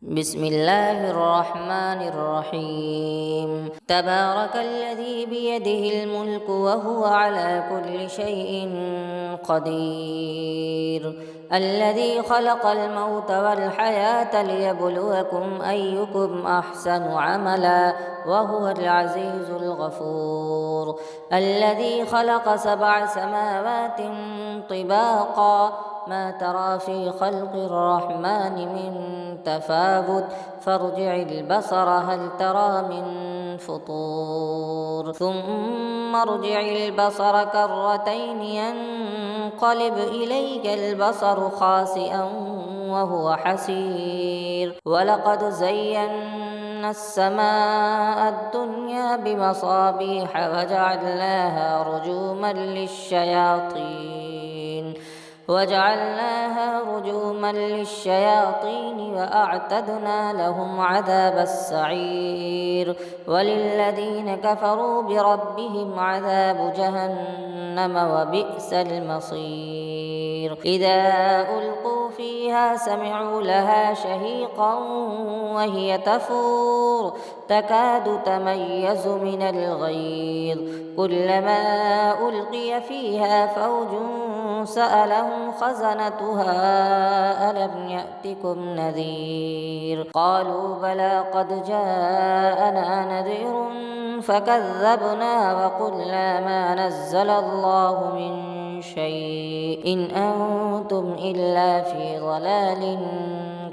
بسم الله الرحمن الرحيم تبارك الذي بيده الملك وهو على كل شيء قدير الذي خلق الموت والحياة ليبلوكم أيكم أحسن عملا وهو العزيز الغفور الذي خلق 7 سماوات طباقا ما ترى في خلق الرحمن من تفاوت فارجع البصر هل ترى من فطور ثم ارجع البصر كرتين ينقلب إليك البصر خاسئا وهو حسير ولقد زينا السماء الدنيا بمصابيح وجعلناها رجوما للشياطين وأعتدنا لهم عذاب السعير وللذين كفروا بربهم عذاب جهنم وبئس المصير إذا ألقوا فيها سمعوا لها شهيقا وهي تفور تكاد تميز من الغيظ كلما ألقي فيها فوج سألهم خزنتها ألم يأتكم نذير قالوا بلى قد جاءنا نذير فكذبنا وقلنا ما نزل الله من شيء إن أنتم إلا في ضلال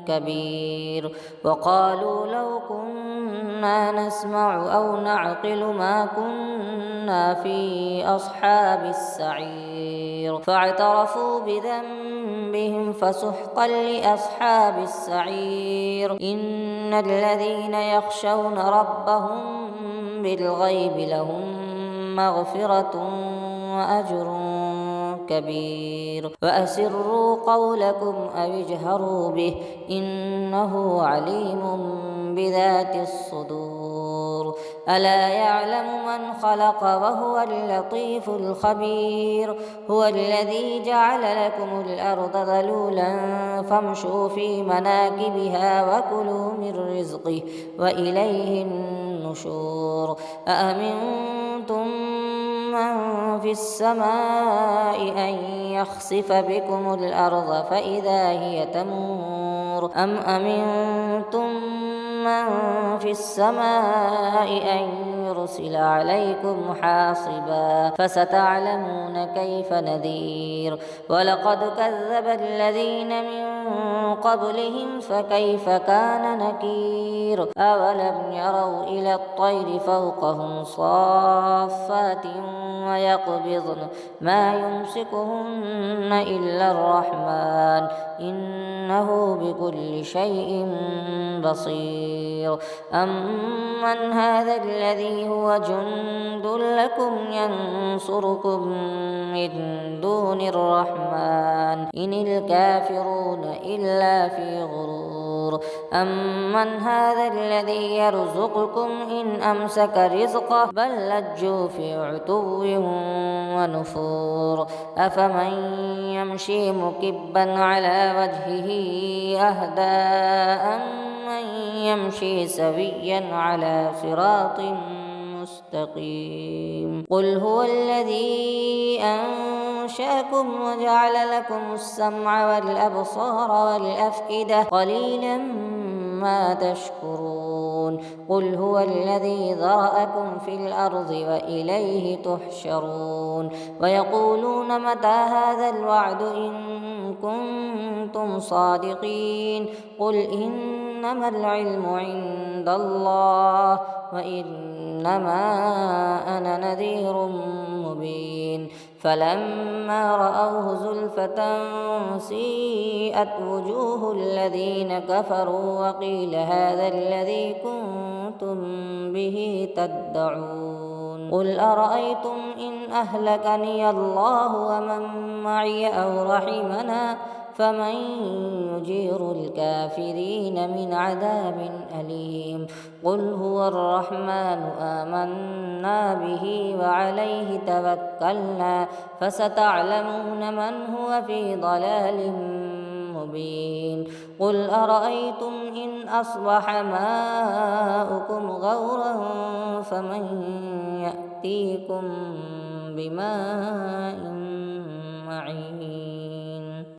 كبير وقالوا لو كنا نسمع أو نعقل ما كنا في أصحاب السعير فاعترفوا بذنبهم فسحقا لأصحاب السعير إن الذين يخشون ربهم بالغيب لهم مغفرة وأجر كبير وأسروا قولكم أو اجهروا به إنه عليم بذات الصدور ألا يعلم من خلق وهو اللطيف الخبير هو الذي جعل لكم الأرض ذلولا فامشوا في مناكبها وكلوا من رزقه وإليه النشور أأمنتم من في السماء أن يخسف بكم الأرض فإذا هي تمور أم أمنتم من في السماء أن يرسل عليكم حاصبا فستعلمون كيف نذير ولقد كذب الذين من قبلهم فكيف كان نكير أولم يروا إلى الطير فوقهم صافات ويقبضن ما يمسكهن إلا الرحمن إنه بكل شيء بصير أمن هذا الذي هو جند لكم ينصركم من دون الرحمن إن الكافرون إلا في غرور أمن هذا الذي يرزقكم إن أمسك رزقه بل لجوا في عتو ونفور أفمن يمشي مكبا على وجهه أهدى أمن يمشي سويا على صراط مستقيم قل هو الذي أنشأكم وجعل لكم السمع والأبصار والأفئدة قليلا ما تشكرون قل هو الذي ذرأكم في الأرض وإليه تحشرون ويقولون متى هذا الوعد إن كنتم صادقين قل إنما العلم عند الله وإنما أنا نذير مبين فلما رأوه زلفة سيئت وجوه الذين كفروا وقيل هذا الذي كنتم به تدعون قل أرأيتم إن أهلكني الله ومن معي أو رحمنا فمن يجير الكافرين من عذاب أليم قل هو الرحمن آمنا به وعليه توكلنا فستعلمون من هو في ضلال مبين قل أرأيتم إن أصبح ماؤكم غورا فمن يأتيكم بماء معين